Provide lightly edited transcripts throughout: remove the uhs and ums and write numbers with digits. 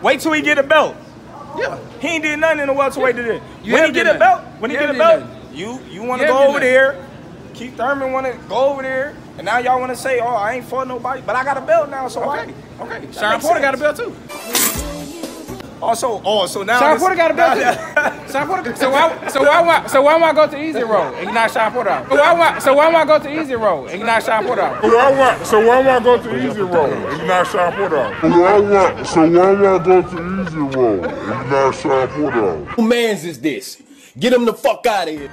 Wait till he get a belt. Yeah. He ain't did nothing in the welterweight today. You When he get a belt, You you want to go over there. Keith Thurman want to go over there. And now y'all want to say, oh, I ain't fought nobody. But I got a belt now, so okay. why? Okay. Sean Porter got a belt too. So now Sean Porter got a belt too. Sean Porter. So why want I go to easy road and not Sean Porter out? So why want I go to easy road and not Sean Porter out? So why want I go to easy road and not Sean Porter out? So why want I go to easy road and not Sean Porter out? Who mans is this? Get him the fuck out of here.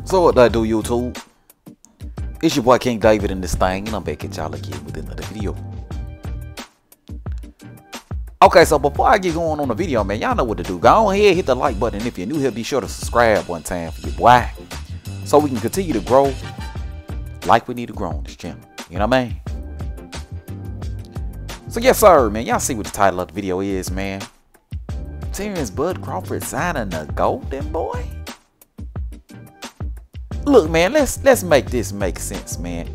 So what I do, YouTube? It's your boy King David in this thing, and I'm back at y'all again with another video. Okay, so before I get going on the video, man, y'all know what to do. Go ahead, hit the like button. If you're new here, be sure to subscribe one time for your boy, so we can continue to grow like we need to grow on this channel. You know what I mean? So yes, sir, man. Y'all see what the title of the video is, man. Terence Bud Crawford signing the Goldenboy. Look, man, let's make this make sense, man.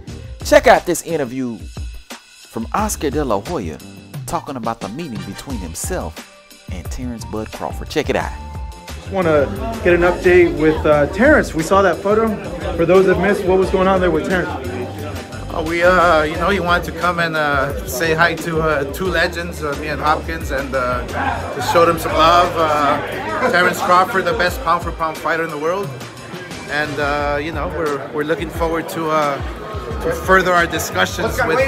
Check out this interview from Oscar De La Hoya talking about the meeting between himself and Terence Bud Crawford. Check it out. Just want to get an update with Terence. We saw that photo. For those that missed, what was going on there with Terence? You know, he wanted to come and say hi to two legends, me and Hopkins, and to show them some love. Terence Crawford, the best pound-for-pound fighter in the world. And you know, we're looking forward to further our discussions with.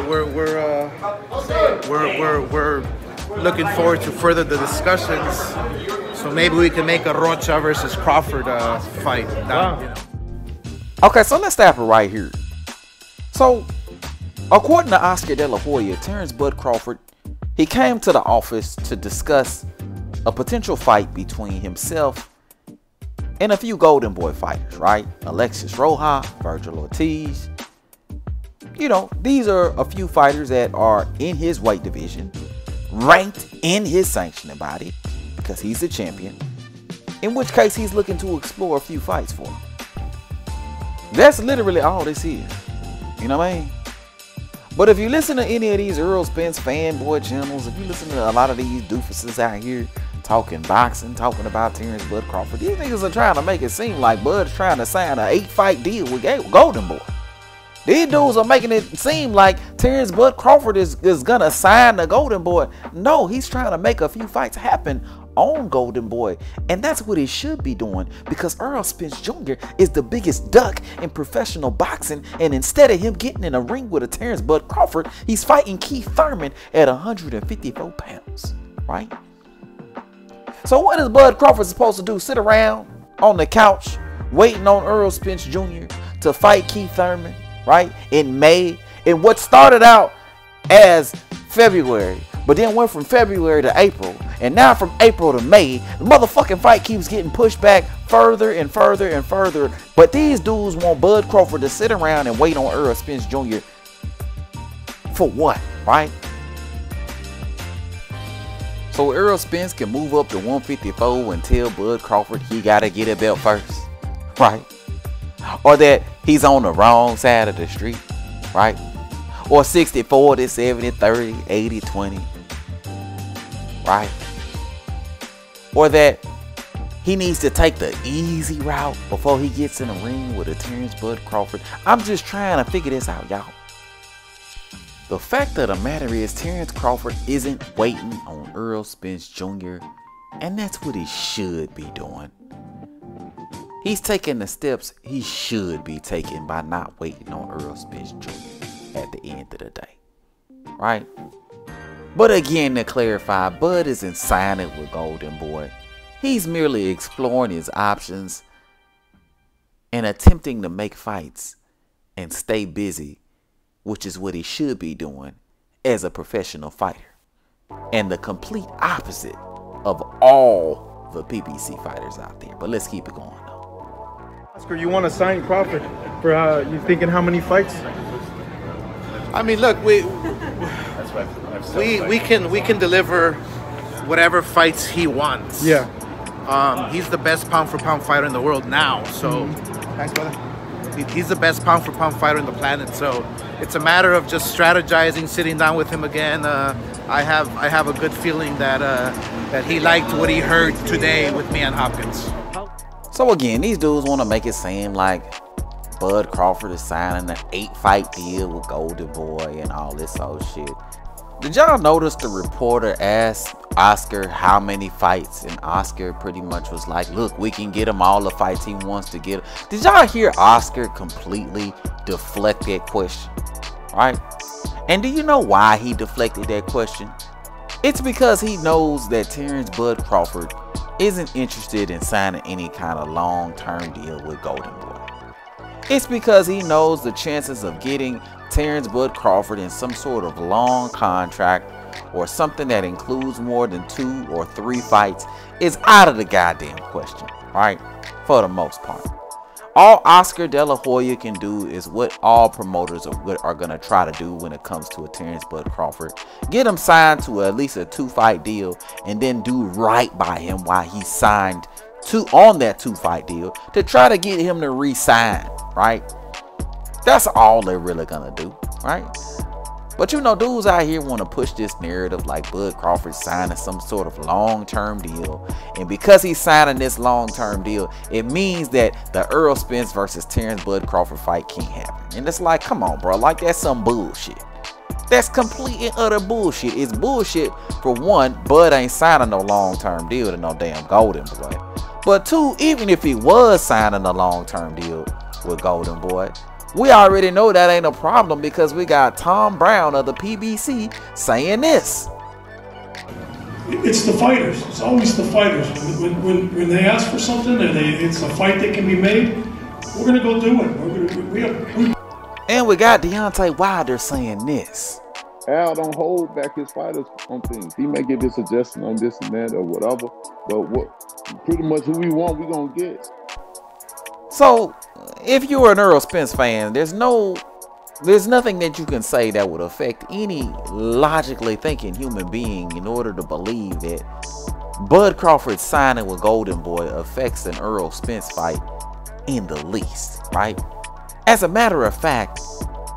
We're looking forward to further the discussions. So maybe we can make a Rocha versus Crawford fight. Down, you know. Okay, so let's stop it right here. So, according to Oscar De La Hoya, Terence Bud Crawford, he came to the office to discuss a potential fight between himself and a few Goldenboy fighters, right? Alexis Rojas, Virgil Ortiz. You know, these are a few fighters that are in his weight division, ranked in his sanctioning body, because he's the champion, in which case he's looking to explore a few fights for him. That's literally all this is. You know what I mean? But if you listen to any of these Earl Spence fanboy channels, if you listen to a lot of these doofuses out here talking boxing, talking about Terence Bud Crawford, these niggas are trying to make it seem like Bud's trying to sign an 8-fight deal with Goldenboy. These dudes are making it seem like Terence Bud Crawford is gonna sign the Goldenboy. No, he's trying to make a few fights happen on Goldenboy, and that's what he should be doing, because Earl Spence Jr. is the biggest duck in professional boxing, and instead of him getting in a ring with a Terence Bud Crawford, he's fighting Keith Thurman at 154 pounds, right? So what is Bud Crawford supposed to do? Sit around on the couch waiting on Earl Spence Jr. to fight Keith Thurman, right, in May, in what started out as February, but then went from February to April, and now from April to May, the motherfucking fight keeps getting pushed back further and further and further. But these dudes want Bud Crawford to sit around and wait on Earl Spence Jr. for what, right? So Earl Spence can move up to 154 and tell Bud Crawford he gotta get a belt first, right? Or that he's on the wrong side of the street, right? Or 60-40, 70-30, 80-20, right? Or that he needs to take the easy route before he gets in a ring with a Terence Bud Crawford. I'm just trying to figure this out, y'all. The fact of the matter is Terence Crawford isn't waiting on Earl Spence Jr., and that's what he should be doing. He's taking the steps he should be taking by not waiting on Earl Spence Jr. at the end of the day, right? But again, to clarify, Bud isn't signing with Goldenboy. He's merely exploring his options and attempting to make fights and stay busy, which is what he should be doing as a professional fighter, and the complete opposite of all the PBC fighters out there. But let's keep it going though. Oscar, you want to sign Crawford for you thinking how many fights? I mean, look, we can deliver whatever fights he wants. Yeah. He's the best pound for pound fighter in the world now. So, thanks, brother. He's the best pound for pound fighter on the planet. So it's a matter of just strategizing, sitting down with him again. I have a good feeling that he liked what he heard today with me and Hopkins. So again, these dudes want to make it seem like Bud Crawford is signing an 8-fight deal with Goldenboy and all this old shit. Did y'all notice the reporter asked Oscar how many fights, and Oscar pretty much was like, look, we can get him all the fights he wants to get. Did y'all hear Oscar completely deflect that question, right? And do you know why he deflected that question? It's because he knows that Terence Bud Crawford isn't interested in signing any kind of long-term deal with Goldenboy. It's because he knows the chances of getting Terence Bud Crawford in some sort of long contract or something that includes more than 2 or 3 fights is out of the goddamn question, right? For the most part. All Oscar De La Hoya can do is what all promoters are going to try to do when it comes to a Terence Bud Crawford. Get him signed to at least a 2-fight deal and then do right by him while he's signed on that 2-fight deal to try to get him to re-sign, right? That's all they're really gonna do, right? But you know, dudes out here want to push this narrative like Bud Crawford signing some sort of long-term deal, and because he's signing this long-term deal, it means that the Errol Spence versus Terence Bud Crawford fight can't happen. And it's like, come on, bro, like that's some bullshit. That's complete and utter bullshit. It's bullshit. For one, Bud ain't signing no long-term deal to no damn Goldenboy. But 2, even if he was signing a long-term deal with Goldenboy, we already know that ain't a problem because we got Tom Brown of the PBC saying this. It's the fighters. It's always the fighters. When they ask for something and it's a fight that can be made, we're going to go do it. And we got Deontay Wilder saying this. Al don't hold back his fighters on things. He may give his suggestion on this and that or whatever, but pretty much who we want, we're going to get. So, if you're an Errol Spence fan, there's nothing that you can say that would affect any logically thinking human being in order to believe that Bud Crawford signing with Goldenboy affects an Errol Spence fight in the least, right? As a matter of fact,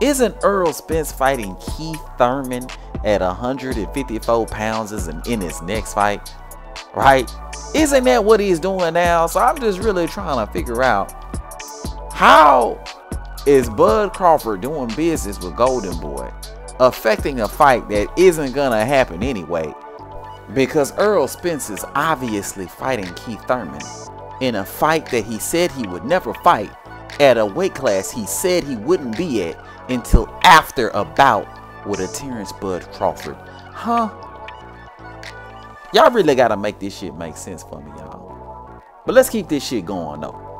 isn't Errol Spence fighting Keith Thurman at 154 pounds in his next fight, right? Isn't that what he's doing now? So I'm just really trying to figure out, how is Bud Crawford doing business with Goldenboy affecting a fight that isn't gonna happen anyway? Because Errol Spence is obviously fighting Keith Thurman in a fight that he said he would never fight at a weight class he said he wouldn't be at until after a bout with a Terence Bud Crawford. Huh? Y'all really gotta make this shit make sense for me, y'all. But let's keep this shit going though.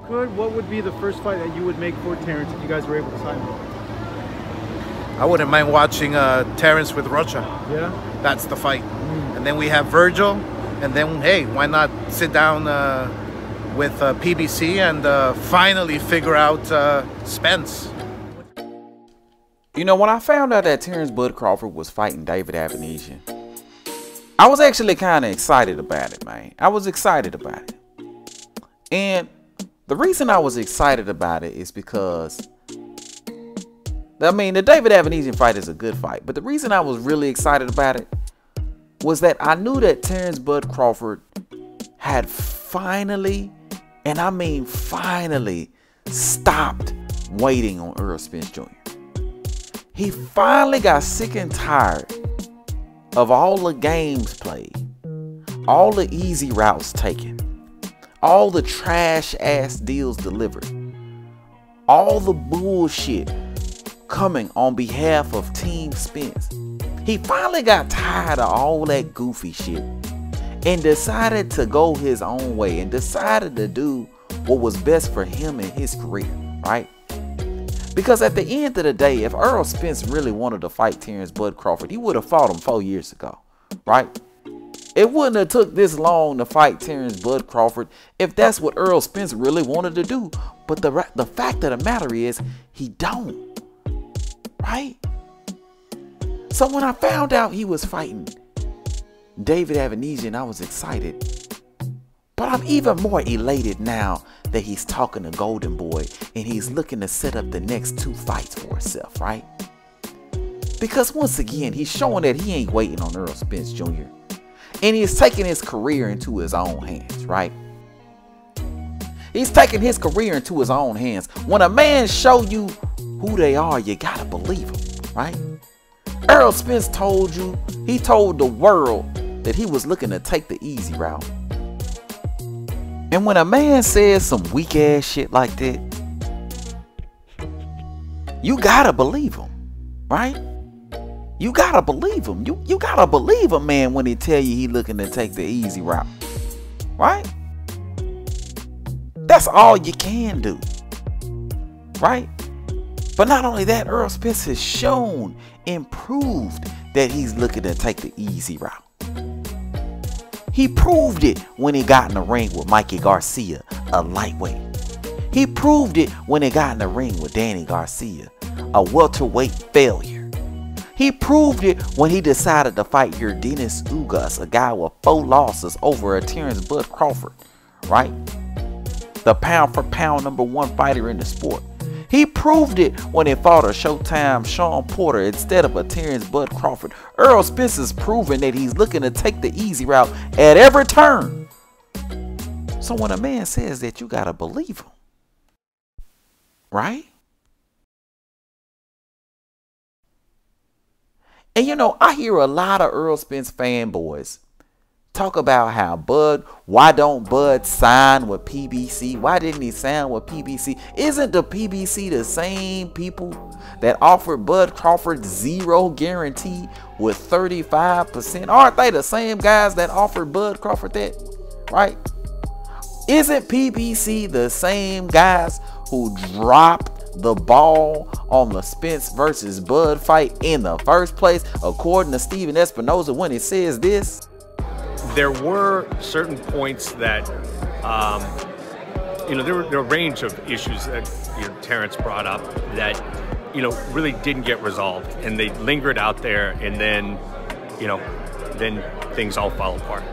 What would be the first fight that you would make for Terence if you guys were able to sign him? I wouldn't mind watching Terence with Rocha. Yeah? That's the fight. And then we have Virgil, and then, hey, why not sit down with PBC and finally figure out Spence. You know, when I found out that Terence Bud Crawford was fighting David Avenesian, I was actually kind of excited about it, man. I was excited about it. And the reason I was excited about it is because, I mean, the David Avenesian fight is a good fight. But the reason I was really excited about it was that I knew that Terence Bud Crawford had finally, and I mean finally, stopped waiting on Errol Spence Jr. He finally got sick and tired of all the games played, all the easy routes taken, all the trash ass deals delivered, all the bullshit coming on behalf of Team Spence. He finally got tired of all that goofy shit and decided to go his own way and decided to do what was best for him and his career, right? Because at the end of the day, if Errol Spence really wanted to fight Terence Bud Crawford, he would have fought him 4 years ago, right? It wouldn't have took this long to fight Terence Bud Crawford if that's what Errol Spence really wanted to do. But the fact of the matter is, he don't. Right? So when I found out he was fighting David Avanesian, I was excited. But I'm even more elated now that he's talking to Goldenboy and he's looking to set up the next 2 fights for himself, right? Because once again, he's showing that he ain't waiting on Errol Spence Jr. And he's taking his career into his own hands, right? He's taking his career into his own hands. When a man show you who they are, you gotta believe him, right? Errol Spence told you, he told the world that he was looking to take the easy route. And when a man says some weak ass shit like that, you gotta believe him, right? You gotta believe him. You gotta believe a man when he tell you he looking to take the easy route, right? That's all you can do, right? But not only that, Errol Spence has shown and proved that he's looking to take the easy route. He proved it when he got in the ring with Mikey Garcia, a lightweight. He proved it when he got in the ring with Danny Garcia, a welterweight failure. He proved it when he decided to fight Yordenis Ugas, a guy with 4 losses over a Terence Bud Crawford, right? The pound for pound #1 fighter in the sport. He proved it when he fought a Showtime Sean Porter instead of a Terence Bud Crawford. Errol Spence is proving that he's looking to take the easy route at every turn. So when a man says that, you gotta believe him, right? And you know, I hear a lot of Errol Spence fanboys talk about how why don't Bud sign with PBC? Why didn't he sign with PBC? Isn't the PBC the same people that offered Bud Crawford 0 guarantee with 35%? Aren't they the same guys that offered Bud Crawford that, right? Isn't PBC the same guys who dropped the ball on the Spence versus Bud fight in the first place, according to Steven Espinoza, when he says this? There were certain points that, there were a range of issues that Terence brought up that, really didn't get resolved, and they lingered out there, and then, then things all fell apart.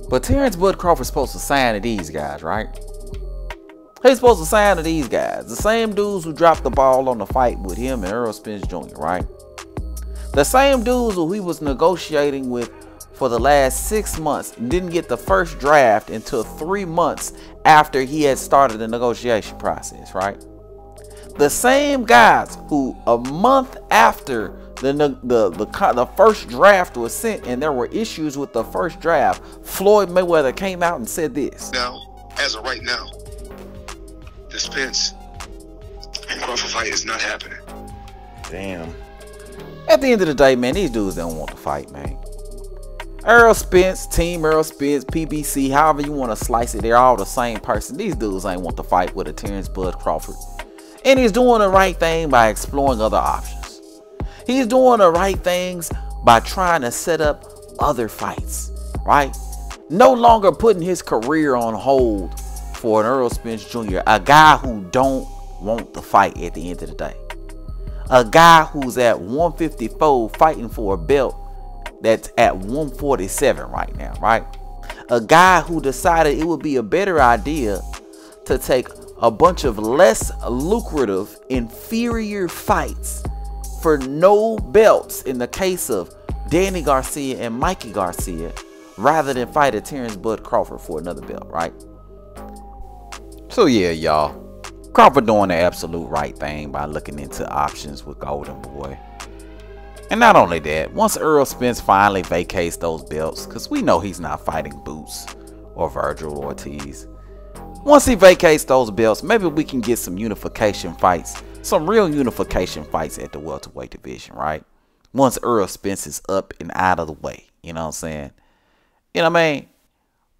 But Terence Bud Crawford's supposed to sign to these guys, right? He's supposed to sign to these guys, the same dudes who dropped the ball on the fight with him and Errol Spence Jr., right? The same dudes who he was negotiating with for the last 6 months, didn't get the first draft until 3 months after he had started the negotiation process, right? The same guys who a month after the first draft was sent and there were issues with the first draft, Floyd Mayweather came out and said this. Now, as of right now, the Spence and Crawford fight is not happening. Damn. At the end of the day, man, these dudes don't want to fight, man. Errol Spence, Team Errol Spence, PBC, however you want to slice it, they're all the same person. These dudes ain't want to fight with a Terence Bud Crawford. And he's doing the right thing by exploring other options. He's doing the right things by trying to set up other fights, right? No longer putting his career on hold for an Errol Spence Jr., a guy who don't want to fight at the end of the day. A guy who's at 154 fighting for a belt that's at 147 right now, right? A guy who decided it would be a better idea to take a bunch of less lucrative, inferior fights for no belts in the case of Danny Garcia and Mikey Garcia, rather than fight a Terence Bud Crawford for another belt, right? So yeah, y'all, Crawford doing the absolute right thing by looking into options with Goldenboy. And not only that, once Errol Spence finally vacates those belts, because we know he's not fighting Boots or Virgil Ortiz. Once he vacates those belts, maybe we can get some unification fights, some real unification fights at the welterweight division, right? Once Errol Spence is up and out of the way, you know what I'm saying? You know what I mean?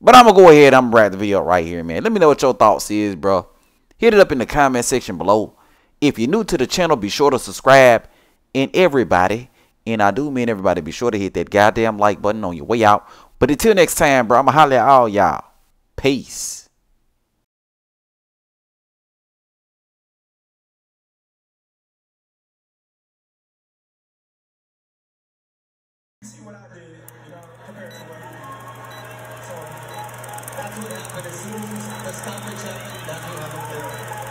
But I'm going to go ahead, I'm going to wrap the video right here, man. Let me know what your thoughts is, bro. Hit it up in the comment section below. If you're new to the channel, be sure to subscribe. And everybody, And I do mean everybody be sure to hit that goddamn like button on your way out. But until next time, bro, I'ma holler at all y'all. Peace. See what I did, compared to what he did. So that's what happened. As soon as the stoppage happened, that's what happened there.